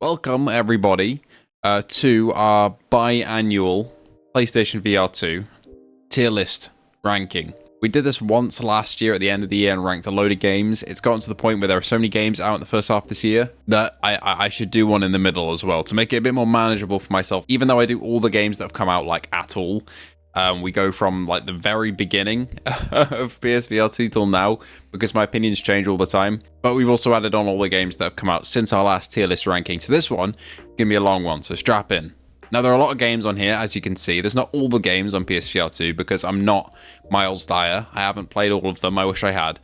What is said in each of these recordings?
Welcome everybody to our biannual PlayStation VR2 tier list ranking. We did this once last year at the end of the year and ranked a load of games. It's gotten to the point where there are so many games out in the first half of this year that I should do one in the middle as well to make it a bit more manageable for myself. Even though I do all the games that have come out like at all, we go from like the very beginning of PSVR2 till now because my opinions change all the time. But we've also added on all the games that have come out since our last tier list ranking. So this one is going to be a long one, so strap in. Now, there are a lot of games on here, as you can see. There's not all the games on PSVR2 because I'm not Miles Dyer. I haven't played all of them. I wish I had.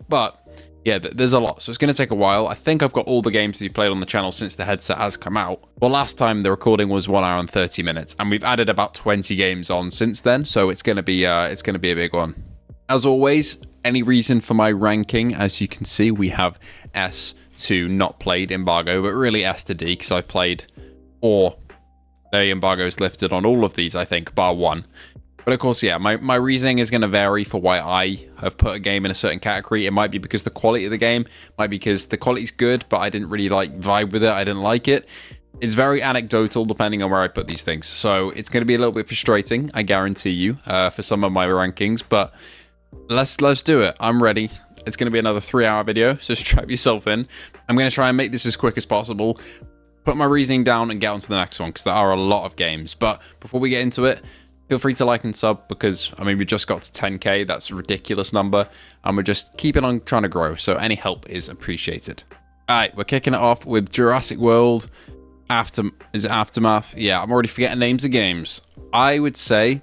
But yeah, there's a lot. So it's going to take a while. I think I've got all the games that you played on the channel since the headset has come out. Well, last time the recording was 1 hour and 30 minutes, and we've added about 20 games on since then. So it's going to be a big one. As always, any reason for my ranking, as you can see, we have S to not played embargo, but really S to D because I've played, or the embargo is lifted on all of these, I think, bar one. But of course, yeah, my reasoning is going to vary for why I have put a game in a certain category. It might be because the quality of the game, might be because the quality's good, but I didn't really like vibe with it. I didn't like it. It's very anecdotal depending on where I put these things. So it's going to be a little bit frustrating, I guarantee you, for some of my rankings. But let's do it. I'm ready. It's going to be another 3-hour video, so strap yourself in. I'm going to try and make this as quick as possible. Put my reasoning down and get on to the next one because there are a lot of games. But before we get into it, feel free to like and sub because, I mean, we just got to 10k. That's a ridiculous number. And we're just keeping on trying to grow. So any help is appreciated. All right, we're kicking it off with Jurassic World. Is it Aftermath? Yeah, I'm already forgetting names of games. I would say,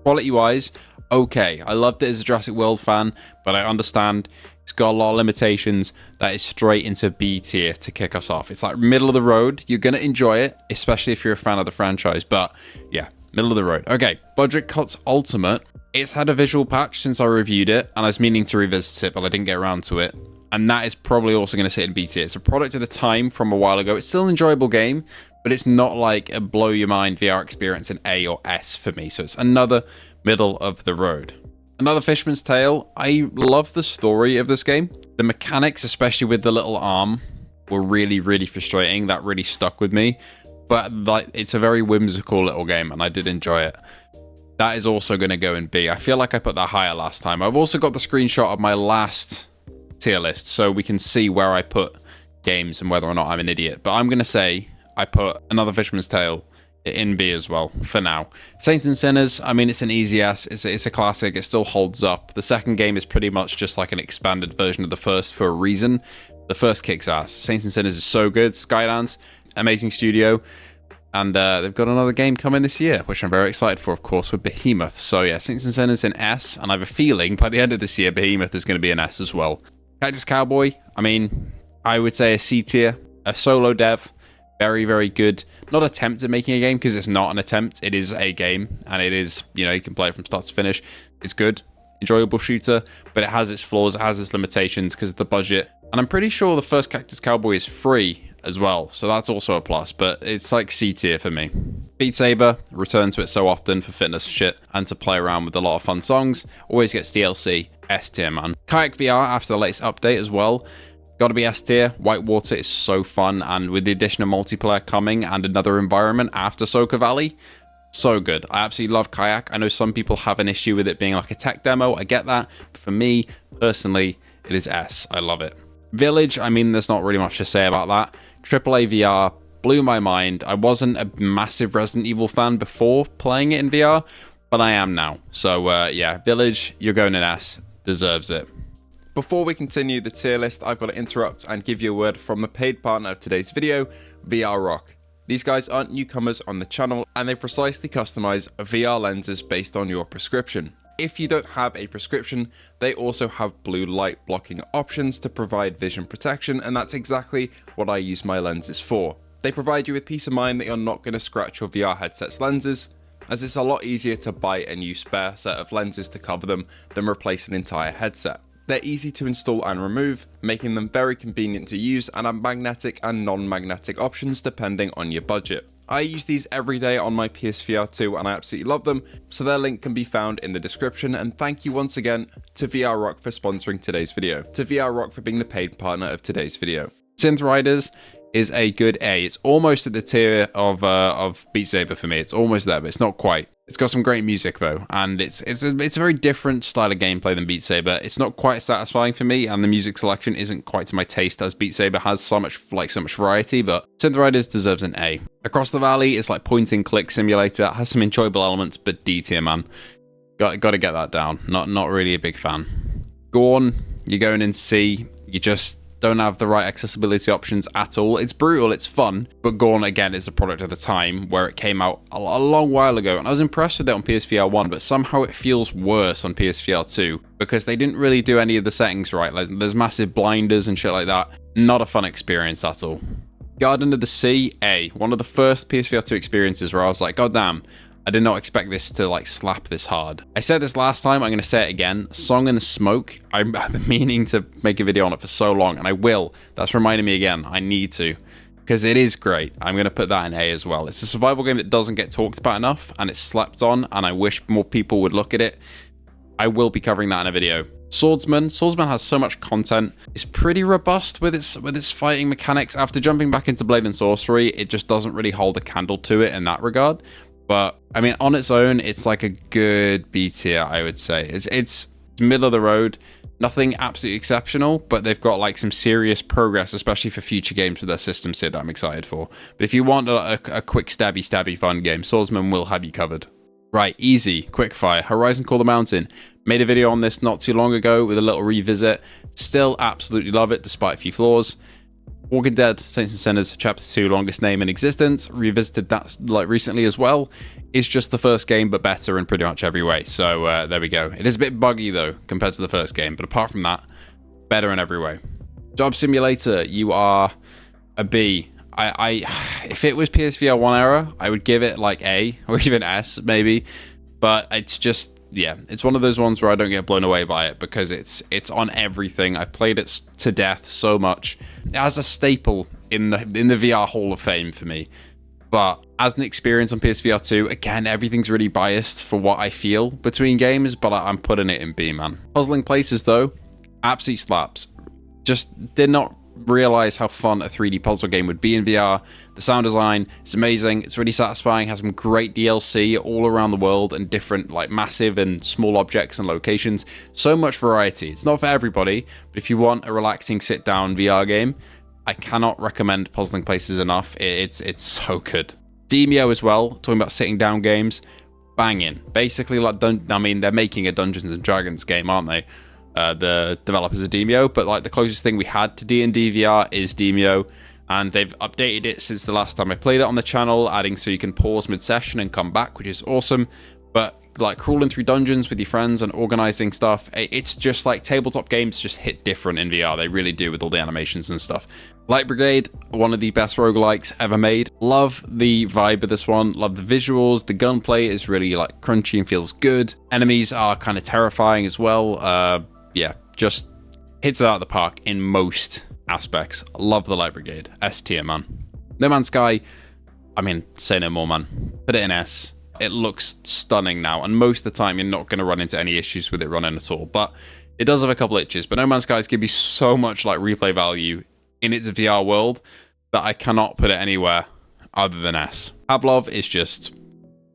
quality-wise, okay. I loved it as a Jurassic World fan, but I understand it's got a lot of limitations. That is straight into B tier to kick us off. It's like middle of the road. You're going to enjoy it, especially if you're a fan of the franchise. But yeah, middle of the road. Okay, Budget Cuts Ultimate. It's had a visual patch since I reviewed it, and I was meaning to revisit it, but I didn't get around to it. And that is probably also going to sit in B tier. It's a product of the time from a while ago. It's still an enjoyable game, but it's not like a blow your mind VR experience in A or S for me. So it's another middle of the road. Another Fisherman's Tale. I love the story of this game. The mechanics, especially with the little arm, were really, really frustrating. That really stuck with me. But like, it's a very whimsical little game, and I did enjoy it. That is also going to go in B. I feel like I put that higher last time. I've also got the screenshot of my last tier list, so we can see where I put games and whether or not I'm an idiot. But I'm going to say I put another Fisherman's Tale in B as well for now. Saints and Sinners, I mean, it's an easy ass. It's a classic. It still holds up. The second game is pretty much just like an expanded version of the first for a reason. The first kicks ass. Saints and Sinners is so good. Skydance, amazing studio. And they've got another game coming this year, which I'm very excited for, of course, with Behemoth. So yeah, Saints and Sinners in S, and I have a feeling by the end of this year, Behemoth is going to be an S as well. Cactus Cowboy, I mean, I would say a C tier. A solo dev. Very, very good. Not attempt at making a game, because it's not an attempt. It is a game, and it is, you know, you can play it from start to finish. It's good. Enjoyable shooter, but it has its flaws. It has its limitations because of the budget. And I'm pretty sure the first Cactus Cowboy is free as well, so that's also a plus, but it's like C tier for me. Beat Saber, return to it so often for fitness shit and to play around with a lot of fun songs. Always gets DLC. S tier, man. Kayak VR after the latest update as well. Gotta be S tier. Whitewater is so fun, and with the addition of multiplayer coming and another environment after Soka Valley, so good. I absolutely love Kayak. I know some people have an issue with it being like a tech demo. I get that. But for me, personally, it is S. I love it. Village, I mean, there's not really much to say about that. AAA VR blew my mind. I wasn't a massive Resident Evil fan before playing it in VR, but I am now. So yeah, Village, you're going in S. Deserves it. Before we continue the tier list, I've got to interrupt and give you a word from the paid partner of today's video, VR Rock. These guys aren't newcomers on the channel, and they precisely customize VR lenses based on your prescription. If you don't have a prescription, they also have blue light blocking options to provide vision protection, and that's exactly what I use my lenses for. They provide you with peace of mind that you're not going to scratch your VR headset's lenses, as it's a lot easier to buy a new spare set of lenses to cover them than replace an entire headset. They're easy to install and remove, making them very convenient to use, and have magnetic and non-magnetic options depending on your budget. I use these every day on my PSVR2 and I absolutely love them, so their link can be found in the description, and thank you once again to VR Rock for sponsoring today's video, to VR Rock for being the paid partner of today's video. Synth Riders, is a good A. It's almost at the tier of Beat Saber for me. It's almost there, but it's not quite. It's got some great music though, and it's a very different style of gameplay than Beat Saber. It's not quite satisfying for me, and the music selection isn't quite to my taste, as Beat Saber has so much variety. But Synth Riders deserves an A. Across the Valley is like point and click simulator. It has some enjoyable elements, but D tier, man. Got to get that down. Not really a big fan. Gorn, you're going in C. You just don't have the right accessibility options at all. It's brutal, it's fun, but Gorn, again, is a product of the time where it came out a long while ago, and I was impressed with it on PSVR 1, but somehow it feels worse on PSVR 2, because they didn't really do any of the settings right. Like, there's massive blinders and shit like that. Not a fun experience at all. Garden of the Sea, A. One of the first PSVR 2 experiences where I was like, God damn, I did not expect this to like slap this hard. I said this last time, I'm going to say it again. Song in the Smoke, I've been meaning to make a video on it for so long, and I will. That's reminding me again, I need to, because it is great. I'm going to put that in A as well. It's a survival game that doesn't get talked about enough, and it's slept on, and I wish more people would look at it. I will be covering that in a video. Swordsman has so much content. It's pretty robust with its fighting mechanics. After jumping back into Blade and Sorcery, it just doesn't really hold a candle to it in that regard. But, I mean, on its own, it's like a good B tier, I would say. It's middle of the road, nothing absolutely exceptional, but they've got like some serious progress, especially for future games with their systems here that I'm excited for. But if you want a quick stabby fun game, Swordsman will have you covered. Right, easy, quickfire, Horizon Call the Mountain. Made a video on this not too long ago with a little revisit. Still absolutely love it, despite a few flaws. Walking Dead, Saints and Sinners, Chapter 2, longest name in existence. Revisited that like recently as well. It's just the first game, but better in pretty much every way. So there we go. It is a bit buggy though, compared to the first game, but apart from that, better in every way. Job Simulator, you are a B. If it was PSVR 1 era, I would give it like A, or even S maybe. But it's just, yeah, it's one of those ones where I don't get blown away by it because it's on everything. I played it to death so much. It has a staple in the VR Hall of Fame for me. But as an experience on PSVR 2, again, everything's really biased for what I feel between games, but I'm putting it in B, man. Puzzling Places, though, absolute slaps. Just did not realize how fun a 3D puzzle game would be in VR. The sound design is amazing. It's really satisfying. Has some great DLC all around the world and different like massive and small objects and locations. So much variety. It's not for everybody, but if you want a relaxing sit down VR game, I cannot recommend Puzzling Places enough. It's so good. Demeo as well, talking about sitting down games, banging. Basically, like, I mean, they're making a Dungeons and Dragons game, aren't they? The developers of Demeo, but like the closest thing we had to D&D VR is Demeo, and they've updated it since the last time I played it on the channel, adding so you can pause mid-session and come back, which is awesome. But like crawling through dungeons with your friends and organizing stuff, it's just like tabletop games just hit different in VR. They really do, with all the animations and stuff. Light Brigade, one of the best roguelikes ever made. Love the vibe of this one. Love the visuals. The gunplay is really like crunchy and feels good. Enemies are kind of terrifying as well. Yeah, just hits it out of the park in most aspects. Love the Light Brigade. S tier, man. No Man's Sky, I mean, say no more, man. Put it in S. It looks stunning now, and most of the time you're not going to run into any issues with it running at all, but it does have a couple itches. But No Man's Sky is going to be so much like replay value in its VR world that I cannot put it anywhere other than S. Pavlov is just,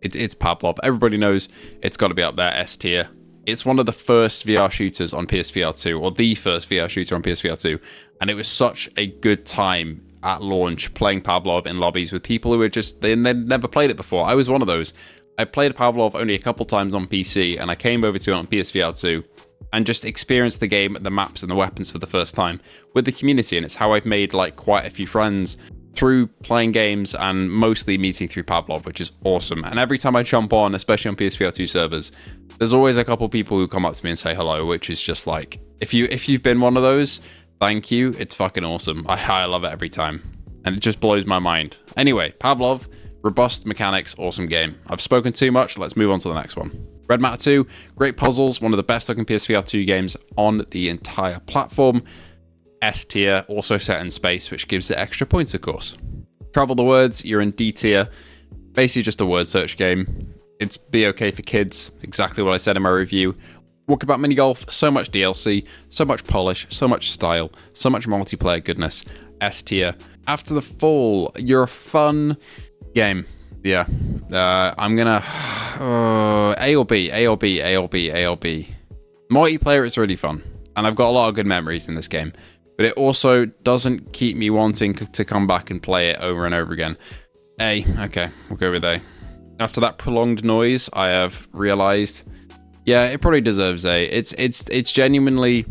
it's Pavlov. Everybody knows it's got to be up there, S tier. It's one of the first VR shooters on PSVR 2, or the first VR shooter on PSVR 2, and it was such a good time at launch playing Pavlov in lobbies with people who were just, they'd never played it before. I was one of those. I played Pavlov only a couple times on PC, and I came over to it on PSVR 2 and just experienced the game, the maps and the weapons for the first time with the community, and it's how I've made like quite a few friends through playing games and mostly meeting through Pavlov, which is awesome. And every time I jump on, especially on PSVR 2 servers, there's always a couple people who come up to me and say hello, which is just like, if you've been one of those, thank you. It's fucking awesome. I love it every time, and it just blows my mind. Anyway, Pavlov, robust mechanics, awesome game. I've spoken too much. Let's move on to the next one. Red Matter 2, great puzzles, one of the best looking PSVR 2 games on the entire platform. S tier, also set in space, which gives it extra points, of course. Travel the Words, you're in D tier. Basically just a word search game. It's be okay for kids, exactly what I said in my review. Walkabout Mini Golf, so much DLC, so much polish, so much style, so much multiplayer goodness. S tier. After the Fall, you're a fun game. Yeah. I'm gonna A or B, A or B, A or B, A or B. Multiplayer is really fun, and I've got a lot of good memories in this game, but it also doesn't keep me wanting to come back and play it over and over again. A. Okay, we'll go with A. After that prolonged noise, I have realized, yeah, it probably deserves A. It's genuinely,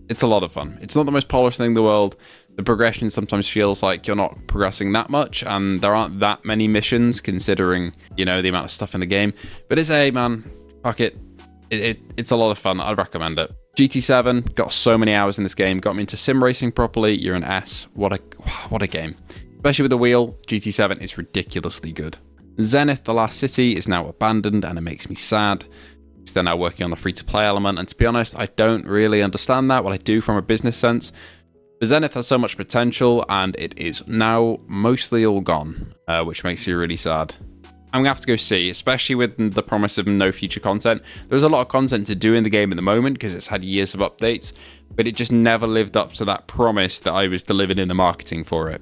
it's a lot of fun. It's not the most polished thing in the world. The progression sometimes feels like you're not progressing that much, and there aren't that many missions considering, you know, the amount of stuff in the game. But it's A, man. Fuck it. It's a lot of fun. I'd recommend it. GT7, got so many hours in this game, got me into sim racing properly. You're an S. What a game. Especially with the wheel, GT7 is ridiculously good. Zenith, The Last City, is now abandoned, and it makes me sad. Because they're now working on the free-to-play element, and to be honest, I don't really understand that. Well, I do from a business sense. But Zenith has so much potential, and it is now mostly all gone, which makes me really sad. I'm going to have to go C, especially with the promise of no future content. There's a lot of content to do in the game at the moment, because it's had years of updates, but it just never lived up to that promise that I was delivered in the marketing for it.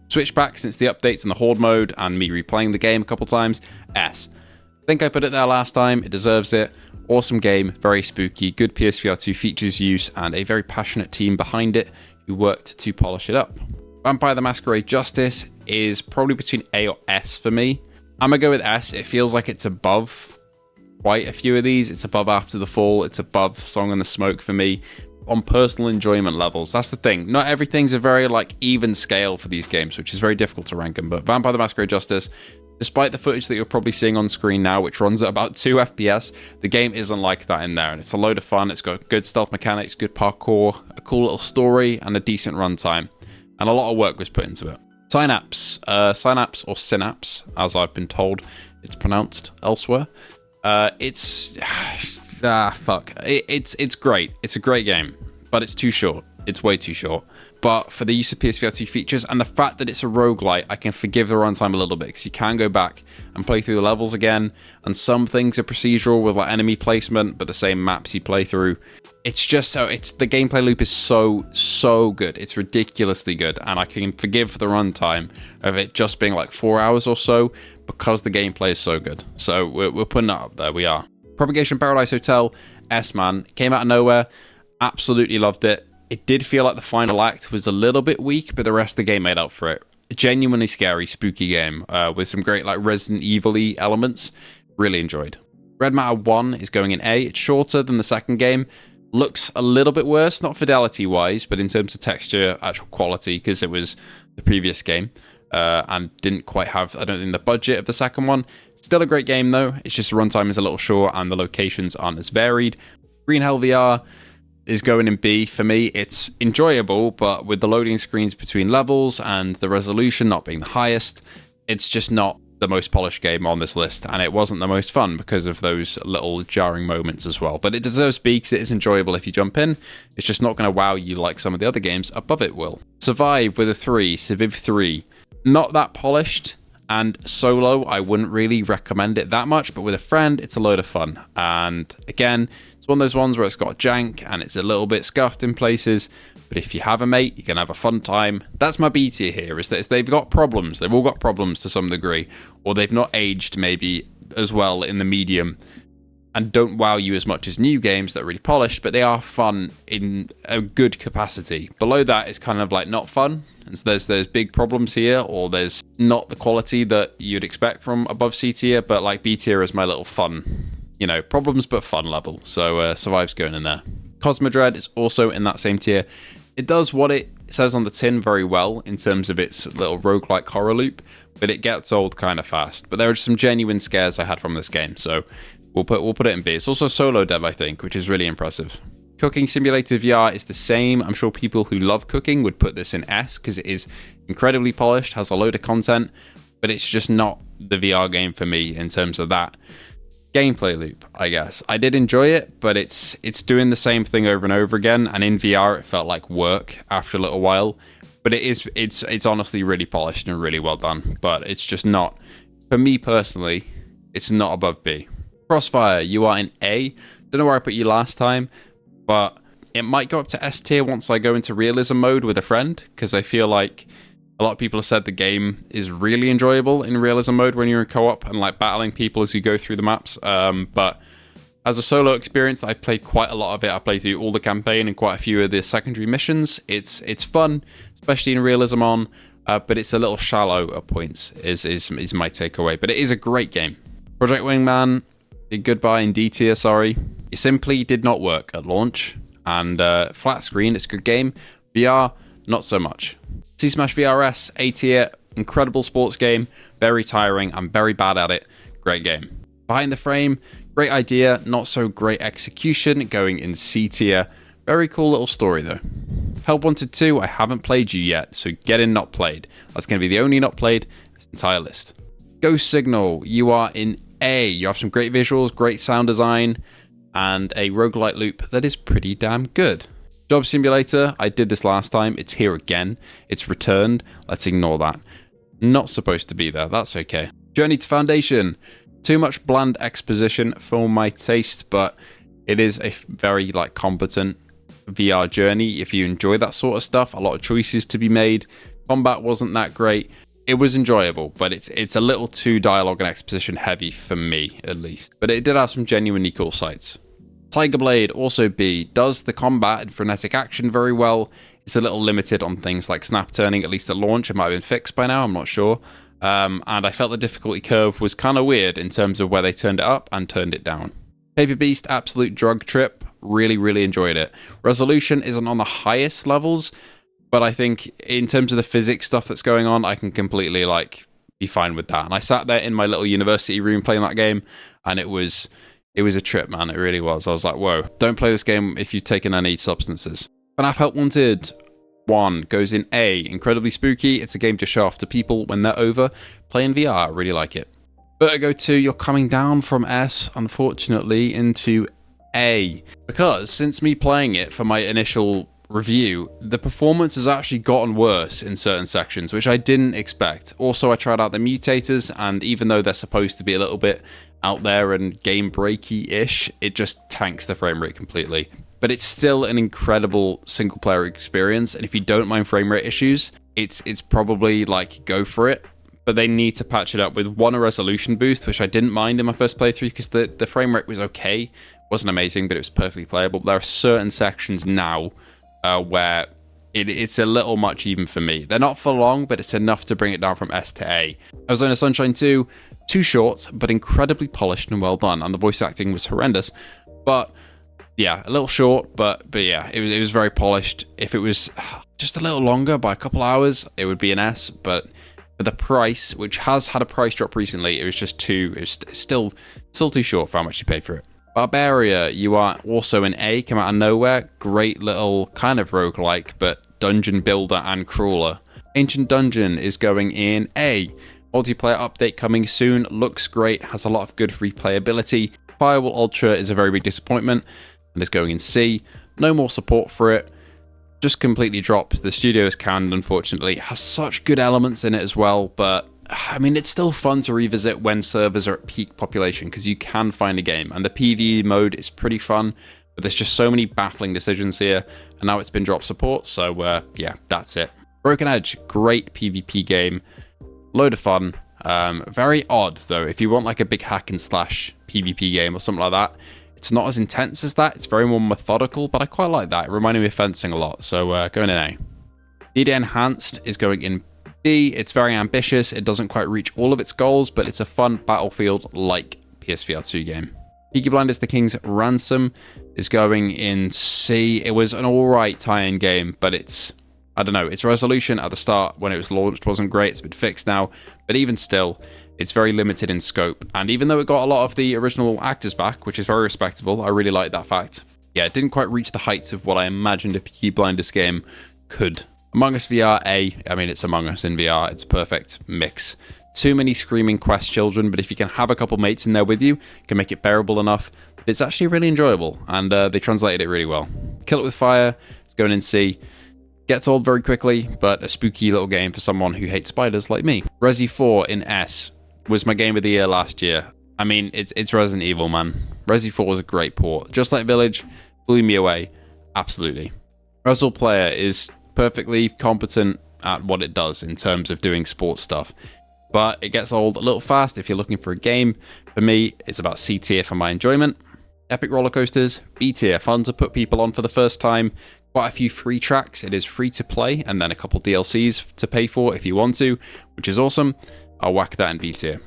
Switchback, since the updates in the Horde mode, and me replaying the game a couple times, S. I think I put it there last time, it deserves it. Awesome game, very spooky, good PSVR2 features use, and a very passionate team behind it who worked to polish it up. Vampire the Masquerade Justice is probably between A or S for me. I'm going to go with S. It feels like it's above quite a few of these. It's above After the Fall, it's above Song in the Smoke for me. On personal enjoyment levels, that's the thing. Not everything's a very even scale for these games, which is very difficult to rank them. But Vampire the Masquerade Justice, despite the footage that you're probably seeing on screen now, which runs at about 2 FPS, the game isn't like that in there, and it's a load of fun. It's got good stealth mechanics, good parkour, a cool little story, and a decent runtime. And a lot of work was put into it. Synapse, Synapse or Synapse, as I've been told it's pronounced elsewhere. It's great. It's a great game, but it's too short. It's way too short. But for the use of PSVR2 features and the fact that it's a roguelite, I can forgive the runtime a little bit, because you can go back and play through the levels again, and some things are procedural with enemy placement, but the same maps you play through. It's just the gameplay loop is so good. It's ridiculously good, and I can forgive the runtime of it just being 4 hours or so, because the gameplay is so good. So we're putting that up there, we are. Propagation Paradise Hotel, S-Man, came out of nowhere, absolutely loved it. It did feel like the final act was a little bit weak, but the rest of the game made up for it. A genuinely scary, spooky game with some great Resident Evil-y elements. Really enjoyed. Red Matter 1 is going in A. It's shorter than the second game. Looks a little bit worse, not fidelity-wise, but in terms of texture, actual quality, because it was the previous game. And didn't quite have, I don't think, the budget of the second one. Still a great game, though. It's just the runtime is a little short, and the locations aren't as varied. Green Hell VR is going in B. For me, it's enjoyable, but with the loading screens between levels and the resolution not being the highest, it's just not the most polished game on this list, and it wasn't the most fun because of those little jarring moments as well. But it deserves B because it is enjoyable if you jump in. It's just not going to wow you like some of the other games above it will. Survive with a 3, Civiv 3. Not that polished, and solo, I wouldn't really recommend it that much, but with a friend, it's a load of fun. And again, it's one of those ones where it's got jank and it's a little bit scuffed in places, but if you have a mate, you can have a fun time. That's my B tier here, is that they've got problems. They've all got problems to some degree, or they've not aged maybe as well in the medium and don't wow you as much as new games that are really polished, but they are fun in a good capacity. Below that is kind of not fun, and so there's big problems here, or there's not the quality that you'd expect from above C tier, but B tier is my little fun, problems but fun level. So Survive's going in there. Cosmodread is also in that same tier. It does what it says on the tin very well in terms of its little roguelike horror loop, but it gets old kind of fast. But there are some genuine scares I had from this game, so we'll put it in B. It's also solo dev, I think, which is really impressive. Cooking Simulator VR is the same. I'm sure people who love cooking would put this in S because it is incredibly polished, has a load of content, but it's just not the VR game for me in terms of that gameplay loop, I guess. I did enjoy it, but it's doing the same thing over and over again, and in VR it felt like work after a little while. But it's honestly really polished and really well done, but it's just not, for me personally, it's not above B. Crossfire, you are in A. Don't know where I put you last time, but It might go up to S tier once I go into realism mode with a friend, because I feel like a lot of people have said the game is really enjoyable in realism mode when you're in co-op and like battling people as you go through the maps. But as a solo experience, I played quite a lot of it. I played through all the campaign and quite a few of the secondary missions. It's fun, especially in realism on, but it's a little shallow at points, is my takeaway. But it is a great game. Project Wingman, goodbye in D tier, sorry. It simply did not work at launch. And flat screen, it's a good game. VR, not so much. C-Smash VRS, A tier, incredible sports game, very tiring, I'm very bad at it, great game. Behind the Frame, great idea, not so great execution, going in C tier, very cool little story though. Help Wanted 2, I haven't played you yet, so get in not played. That's going to be the only not played in this entire list. Ghost Signal, you are in A, you have some great visuals, great sound design, and a roguelite loop that is pretty damn good. Job Simulator, I did this last time, it's here again, it's returned, let's ignore that. Not supposed to be there, that's okay. Journey to Foundation, too much bland exposition for my taste, but it is a very like competent VR journey if you enjoy that sort of stuff. A lot of choices to be made, combat wasn't that great, it was enjoyable, but it's a little too dialogue and exposition heavy for me at least. But it did have some genuinely cool sights. Tiger Blade, also B, does the combat and frenetic action very well. It's a little limited on things like snap turning, at least at launch. It might have been fixed by now, I'm not sure. And I felt the difficulty curve was kind of weird in terms of where they turned it up and turned it down. Paper Beast, absolute drug trip. Really, really enjoyed it. Resolution isn't on the highest levels, but I think in terms of the physics stuff that's going on, I can completely like be fine with that. And I sat there in my little university room playing that game, and it was a trip, man. It really was. I was like, whoa, don't play this game if you've taken any substances. FNAF Help Wanted 1 goes in A. Incredibly spooky. It's a game to show off to people when they're over playing VR. I really like it. Vertigo 2, you're coming down from S, unfortunately, into A. Because since me playing it for my initial review, the performance has actually gotten worse in certain sections, which I didn't expect. Also, I tried out the mutators, and even though they're supposed to be a little bit out there and game breaky-ish, it just tanks the frame rate completely. But it's still an incredible single player experience, and if you don't mind frame rate issues, it's probably like go for it. But they need to patch it up with one, a resolution boost, which I didn't mind in my first playthrough because the frame rate was okay. It wasn't amazing, but it was perfectly playable. There are certain sections now where it's a little much even for me. They're not for long, but it's enough to bring it down from S to A. Arizona Sunshine 2, too short, but incredibly polished and well done, and the voice acting was horrendous. But yeah, a little short, but yeah, it was very polished. If it was just a little longer by a couple hours, it would be an S, but for the price, which has had a price drop recently, it was still too short for how much you paid for it. Barbaria, you are also an A, come out of nowhere. Great little kind of roguelike, but dungeon builder and crawler. Ancient Dungeon is going in A. Multiplayer update coming soon, looks great, has a lot of good replayability. Firewall Ultra is a very big disappointment and is going in C. No more support for it. Just completely dropped. The studio is canned, unfortunately. It has such good elements in it as well, but I mean, it's still fun to revisit when servers are at peak population because you can find a game, and the PvE mode is pretty fun, but there's just so many baffling decisions here, and now it's been dropped support, so yeah, that's it. Broken Edge, great PvP game, load of fun, very odd though. If you want like a big hack and slash PvP game or something like that, it's not as intense as that, it's very more methodical, but I quite like that. It reminded me of fencing a lot, so going in A. DD Enhanced is going in B. It's very ambitious, it doesn't quite reach all of its goals, but it's a fun Battlefield-like PSVR2 game. Peaky Blinders The King's Ransom is going in C. It was an alright tie-in game, but I don't know, its resolution at the start when it was launched wasn't great, it's been fixed now, but even still, it's very limited in scope, and even though it got a lot of the original actors back, which is very respectable, I really like that fact, yeah, it didn't quite reach the heights of what I imagined a Peaky Blinders game could. Among Us VR A, I mean, it's Among Us in VR, it's a perfect mix. Too many screaming Quest children, but if you can have a couple mates in there with you, you can make it bearable enough. It's actually really enjoyable, and they translated it really well. Kill It With Fire, it's going in C. Gets old very quickly, but a spooky little game for someone who hates spiders like me. Resi 4 in S was my game of the year last year. I mean, it's Resident Evil, man. Resi 4 was a great port. Just like Village, blew me away. Absolutely. Russell Player is perfectly competent at what it does in terms of doing sports stuff, but it gets old a little fast if you're looking for a game. For me, it's about C tier for my enjoyment. Epic roller coasters, B tier, fun to put people on for the first time. Quite a few free tracks. It is free to play, and then a couple DLCs to pay for if you want to, which is awesome. I'll whack that in B tier.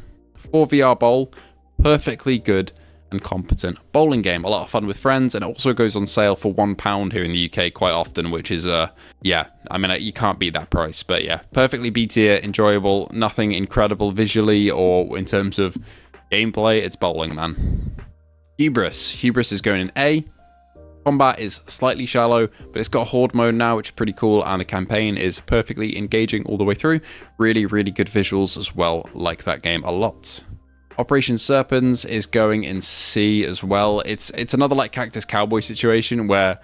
4 VR Bowl, perfectly good and competent bowling game. A lot of fun with friends, and it also goes on sale for £1 here in the UK quite often, which is, yeah, I mean, you can't beat that price. But yeah, perfectly B tier, enjoyable, nothing incredible visually or in terms of gameplay. It's bowling, man. Hubris is going in A. Combat is slightly shallow, but it's got horde mode now, which is pretty cool, and the campaign is perfectly engaging all the way through. Really, really good visuals as well. Like that game a lot. Operation Serpents is going in C as well. It's another like Cactus Cowboy situation where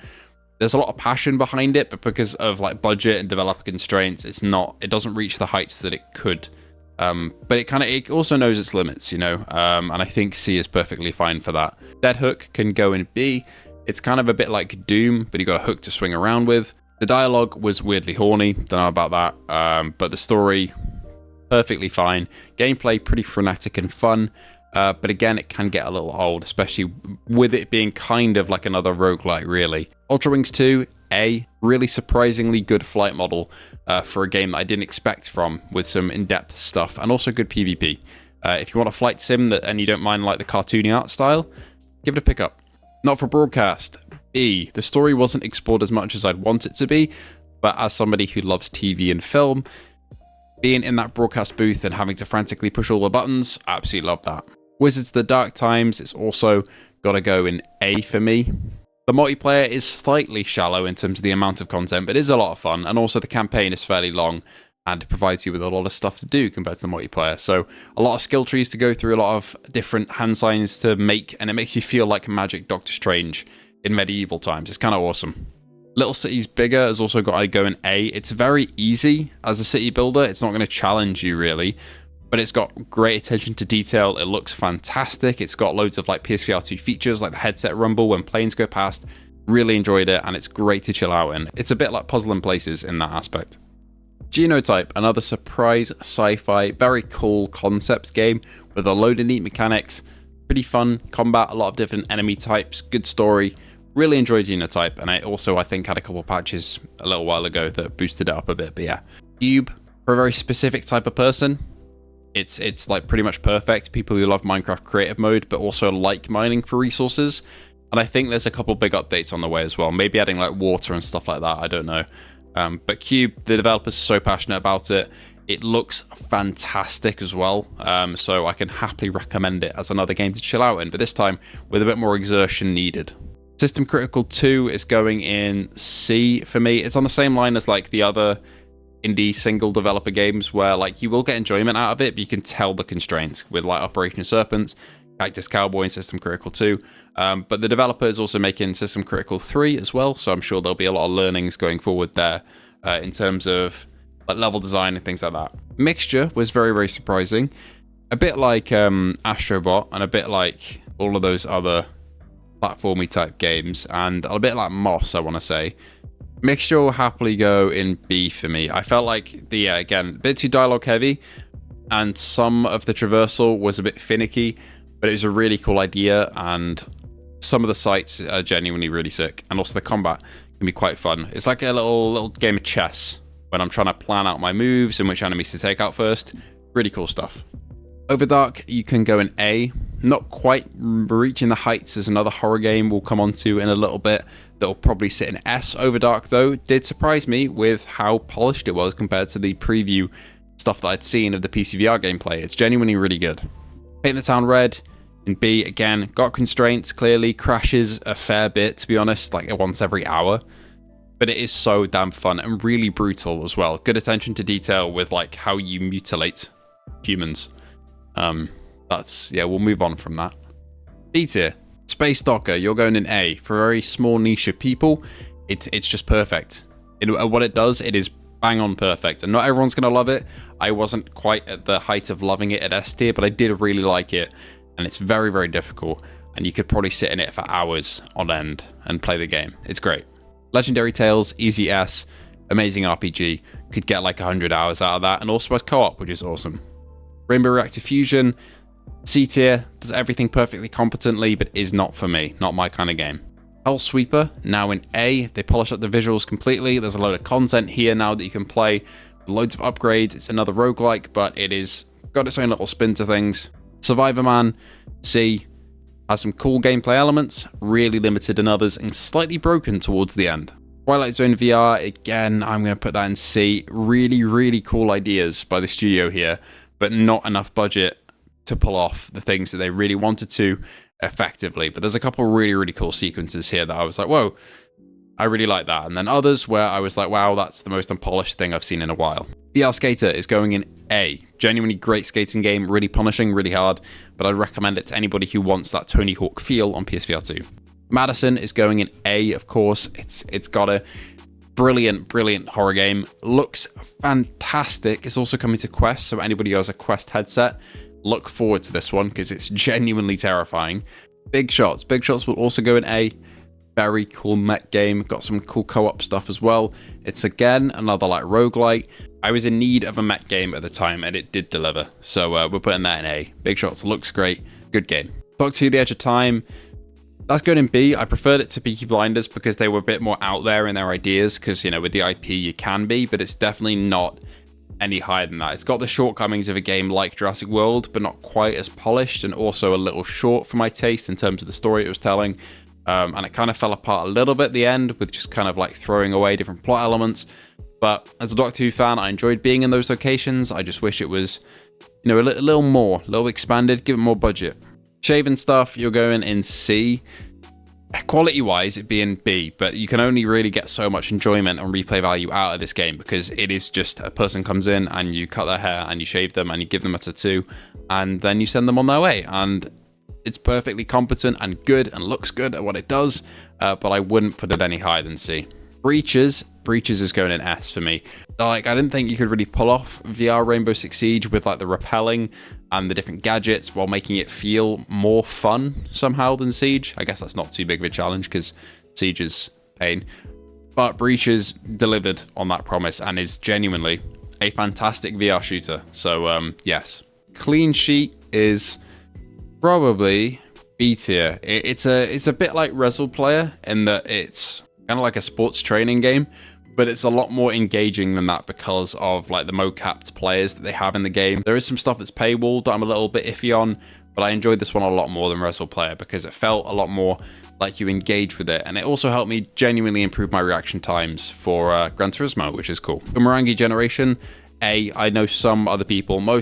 there's a lot of passion behind it, but because of like budget and developer constraints, it doesn't reach the heights that it could. But it also knows its limits, you know, and I think C is perfectly fine for that. Dead Hook can go in B. It's kind of a bit like Doom, but you got a hook to swing around with. The dialogue was weirdly horny, don't know about that, but the story, perfectly fine. Gameplay, pretty frenetic and fun, but again, it can get a little old, especially with it being kind of like another roguelike, really. Ultra Wings 2, A, really surprisingly good flight model for a game that I didn't expect from, with some in-depth stuff, and also good PvP. If you want a flight sim and you don't mind like the cartoony art style, give it a pick up. Not for broadcast. B, the story wasn't explored as much as I'd want it to be, but as somebody who loves TV and film, being in that broadcast booth and having to frantically push all the buttons, I absolutely love that. Wizards of the Dark Times, it's also got to go in A for me. The multiplayer is slightly shallow in terms of the amount of content, but it is a lot of fun, and also the campaign is fairly long, and it provides you with a lot of stuff to do compared to the multiplayer. So a lot of skill trees to go through, a lot of different hand signs to make, and it makes you feel like Magic Doctor Strange in medieval times. It's kind of awesome. Little Cities Bigger has also got to go in A. It's very easy as a city builder. It's not going to challenge you really, but it's got great attention to detail. It looks fantastic. It's got loads of like PSVR2 features like the headset rumble when planes go past. Really enjoyed it, and it's great to chill out in. It's a bit like Puzzle in Places in that aspect. Genotype, another surprise sci-fi, very cool concept game with a load of neat mechanics, pretty fun combat, a lot of different enemy types, good story. Really enjoyed Genotype, and I think had a couple patches a little while ago that boosted it up a bit, but yeah. Cube, for a very specific type of person, it's like pretty much perfect. People who love Minecraft creative mode, but also like mining for resources. And I think there's a couple big updates on the way as well, maybe adding like water and stuff like that, I don't know. But Cube, the developer's so passionate about it. It looks fantastic as well, so I can happily recommend it as another game to chill out in, but this time with a bit more exertion needed. System Critical 2 is going in C for me. It's on the same line as like the other indie single developer games where like you will get enjoyment out of it, but you can tell the constraints with like Operation Serpents, Cactus Cowboy, and System Critical 2. But the developer is also making System Critical 3 as well, so I'm sure there'll be a lot of learnings going forward there in terms of like level design and things like that. Mixture was very, very surprising. A bit like Astrobot and a bit like all of those other platformy type games, and a bit like Moss, I want to say. Mixture will happily go in B for me. I felt like again, a bit too dialogue heavy, and some of the traversal was a bit finicky, but it was a really cool idea, and some of the sights are genuinely really sick, and also the combat can be quite fun. It's like a little game of chess when I'm trying to plan out my moves and which enemies to take out first. Really cool stuff. Overdark, you can go in A. Not quite reaching the heights as another horror game we'll come on to in a little bit that will probably sit in S. Overdark, though, did surprise me with how polished it was compared to the preview stuff that I'd seen of the PCVR gameplay. It's genuinely really good. Paint the Town Red in B, again, got constraints, clearly, crashes a fair bit, to be honest, like once every hour. But it is so damn fun and really brutal as well. Good attention to detail with like how you mutilate humans. We'll move on from that. B tier. Space Docker, you're going in A. For a very small niche of people, it's just perfect. What it does, it is bang on perfect. And not everyone's going to love it. I wasn't quite at the height of loving it at S tier, but I did really like it. And it's very, very difficult. And you could probably sit in it for hours on end and play the game. It's great. Legendary Tales, easy S, amazing RPG. Could get like 100 hours out of that, and also has co-op, which is awesome. Rainbow Reactor Fusion, C tier, does everything perfectly competently, but is not for me, not my kind of game. Hellsweeper, now in A, they polish up the visuals completely. There's a load of content here now that you can play, loads of upgrades. It's another roguelike, but it is got its own little spin to things. Survivorman, C, has some cool gameplay elements, really limited in others, and slightly broken towards the end. Twilight Zone VR, again, I'm going to put that in C. Really, really cool ideas by the studio here, but not enough budget to pull off the things that they really wanted to effectively. But there's a couple really, really cool sequences here that I was like, whoa, I really like that. And then others where I was like, wow, that's the most unpolished thing I've seen in a while. VR Skater is going in A. Genuinely great skating game, really punishing, really hard, but I'd recommend it to anybody who wants that Tony Hawk feel on PSVR2. Madison is going in A, of course. It's got a brilliant horror game. Looks fantastic. It's also coming to Quest, so anybody who has a Quest headset, look forward to this one because it's genuinely terrifying. Big Shots will also go in A. Very cool mech game, got some cool co-op stuff as well. It's again another like roguelike. I was in need of a mech game at the time and it did deliver, so we're putting that in A. Big Shots looks great, good game. Doctor Who: The Edge of Time, that's good in B. I preferred it to Peaky Blinders because they were a bit more out there in their ideas, because you know with the IP you can be, but it's definitely not any higher than that. It's got the shortcomings of a game like Jurassic World, but not quite as polished, and also a little short for my taste in terms of the story it was telling. And it kind of fell apart a little bit at the end with just kind of like throwing away different plot elements. But as a Doctor Who fan, I enjoyed being in those locations. I just wish it was, you know, a little more, a little expanded, give it more budget. Shaven stuff, you're going in C. Quality-wise, it'd be in B, but you can only really get so much enjoyment and replay value out of this game because it is just a person comes in and you cut their hair and you shave them and you give them a tattoo and then you send them on their way. And it's perfectly competent and good and looks good at what it does, but I wouldn't put it any higher than C. Breaches is going in S for me. Like, I didn't think you could really pull off VR Rainbow Six Siege with like the rappelling and the different gadgets while making it feel more fun somehow than Siege. I guess that's not too big of a challenge because Siege is pain. But Breaches delivered on that promise and is genuinely a fantastic VR shooter. So yes. Clean Sheet is probably B tier. It's a bit like Wrestle Player in that it's kind of like a sports training game, but it's a lot more engaging than that because of like the mo-capped players that they have in the game. There is some stuff that's paywalled that I'm a little bit iffy on, but I enjoyed this one a lot more than Wrestle Player because it felt a lot more like you engage with it, and it also helped me genuinely improve my reaction times for Gran Turismo, which is cool. Umurangi Generation, A. I know most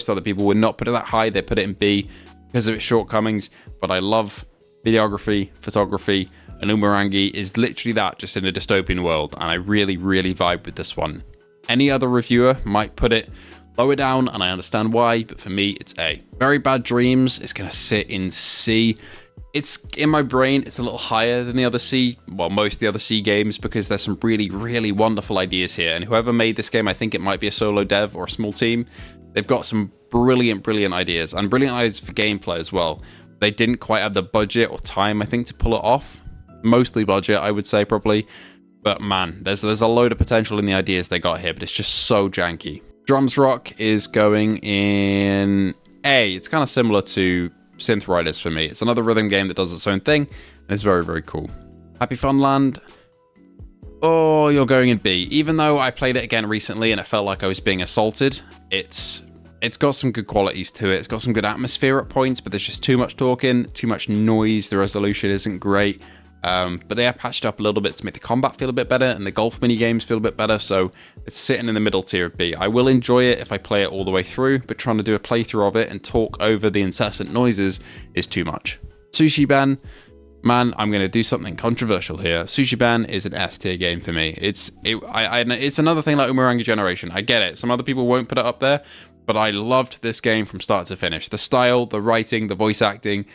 other people would not put it that high. They put it in B because of its shortcomings, but I love videography, photography, and Umurangi is literally that, just in a dystopian world, and I really, really vibe with this one. Any other reviewer might put it lower down, and I understand why, but for me, it's A. Very Bad Dreams is going to sit in C. It's in my brain, it's a little higher than the other C, well, most of the other C games, because there's some really, really wonderful ideas here, and whoever made this game, I think it might be a solo dev or a small team. They've got some brilliant ideas, and brilliant ideas for gameplay as well. They didn't quite have the budget or time, I think, to pull it off. Mostly budget, I would say, probably. But man, there's a load of potential in the ideas they got here, but it's just so janky. Drums Rock is going in A. It's kind of similar to Synth Riders for me. It's another rhythm game that does its own thing, and it's very, very cool. Happy Funland. Oh, you're going in B. Even though I played it again recently and it felt like I was being assaulted, it's got some good qualities to it. It's got some good atmosphere at points, but there's just too much talking, too much noise. The resolution isn't great. But they have patched up a little bit to make the combat feel a bit better and the golf mini games feel a bit better, so it's sitting in the middle tier of B. I will enjoy it if I play it all the way through, but trying to do a playthrough of it and talk over the incessant noises is too much. Sushi Ben, man, I'm going to do something controversial here. Sushi Ben is an S tier game for me. It's another thing like Umurangi Generation. I get it. Some other people won't put it up there, but I loved this game from start to finish. The style, the writing, the voice acting,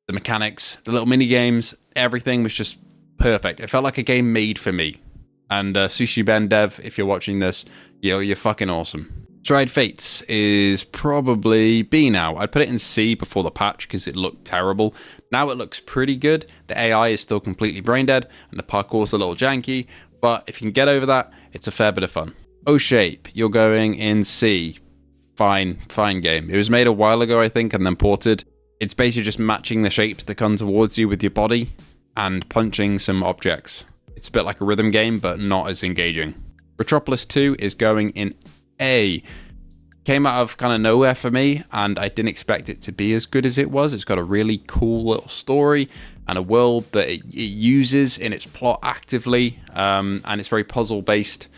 the mechanics, the little mini games, everything was just perfect. It felt like a game made for me. And Sushi Ben dev, if you're watching this, you're fucking awesome. Stride Fates is probably B now. I'd put it in C before the patch because it looked terrible. Now it looks pretty good. The AI is still completely brain dead and the parkour's a little janky, But if you can get over that, it's a fair bit of fun. O Shape, you're going in C. Fine game. It was made a while ago, I think, and then ported. It's basically just matching the shapes that come towards you with your body and punching some objects. It's a bit like a rhythm game, but not as engaging. Retropolis 2 is going in A. Came out of kind of nowhere for me, and I didn't expect it to be as good as it was. It's got a really cool little story and a world that it uses in its plot actively, and it's very puzzle-based,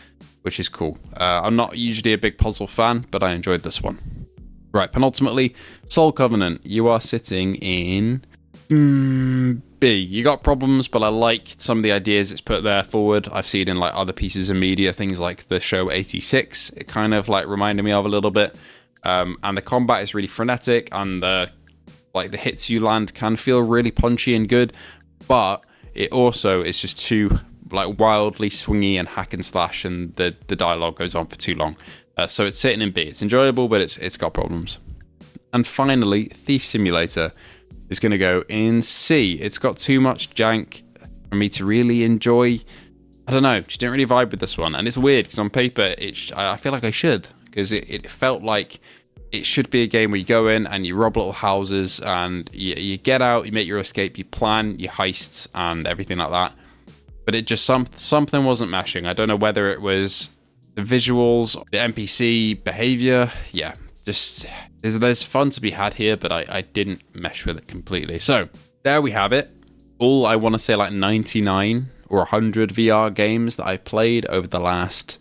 which is cool. I'm not usually a big puzzle fan, but I enjoyed this one. Right, penultimately, Soul Covenant. You are sitting in B. You got problems, but I like some of the ideas it's put there forward. I've seen in like other pieces of media, things like the show 86. It kind of like reminded me of a little bit. And the combat is really frenetic, and the hits you land can feel really punchy and good, but it also is just too like wildly swingy and hack and slash, and the dialogue goes on for too long. So it's sitting in B. It's enjoyable, but it's got problems. And finally, Thief Simulator is going to go in C. It's got too much jank for me to really enjoy. I don't know, just didn't really vibe with this one. And it's weird because on paper, I feel like I should, because it felt like it should be a game where you go in and you rob little houses and you get out, you make your escape, you plan your heists and everything like that. But it just, something wasn't meshing. I don't know whether it was the visuals, the NPC behavior. Yeah, just there's fun to be had here, but I didn't mesh with it completely. So there we have it. All, I want to say, like 99 or 100 VR games that I've played over the last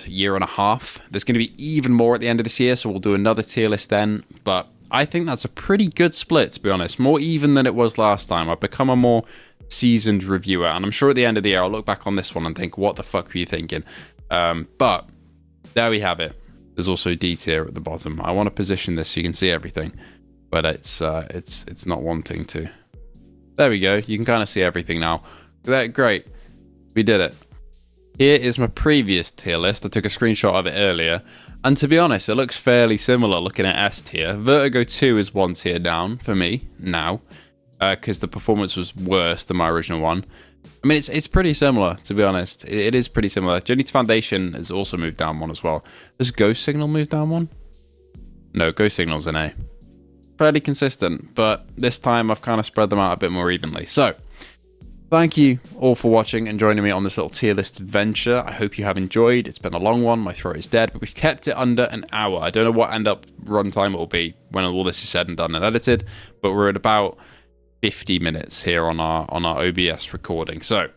year and a half. There's going to be even more at the end of this year, so we'll do another tier list then. But I think that's a pretty good split, to be honest. More even than it was last time. I've become a more seasoned reviewer, and I'm sure at the end of the year I'll look back on this one and think, what the fuck were you thinking? But there we have it. There's also D tier at the bottom. I want to position this so you can see everything, but it's not wanting to. There we go. You can kind of see everything now. Great. We did it. Here is my previous tier list. I took a screenshot of it earlier, and to be honest, it looks fairly similar looking at S tier. Vertigo 2 is one tier down for me now, because the performance was worse than my original one. I mean, it's pretty similar, to be honest. It is pretty similar. Journey to Foundation has also moved down one as well. Does Ghost Signal move down one? No, Ghost Signal's an A. Fairly consistent, but this time I've kind of spread them out a bit more evenly. So, thank you all for watching and joining me on this little tier list adventure. I hope you have enjoyed. It's been a long one. My throat is dead, but we've kept it under an hour. I don't know what runtime it will be when all this is said and done and edited, but we're at about 50 minutes here on our OBS recording. So,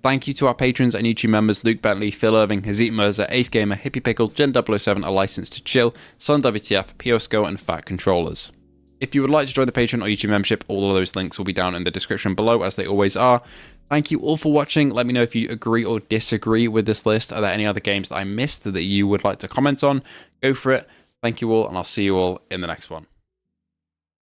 thank you to our patrons and YouTube members: Luke Bentley, Phil Irving, Hazit Mirza, Ace Gamer, Hippie Pickle, Gen007, A License to Chill, Sun WTF, POSCO, and Fat Controllers. If you would like to join the Patreon or YouTube membership, all of those links will be down in the description below, as they always are. Thank you all for watching. Let me know if you agree or disagree with this list. Are there any other games that I missed that you would like to comment on? Go for it. Thank you all, and I'll see you all in the next one.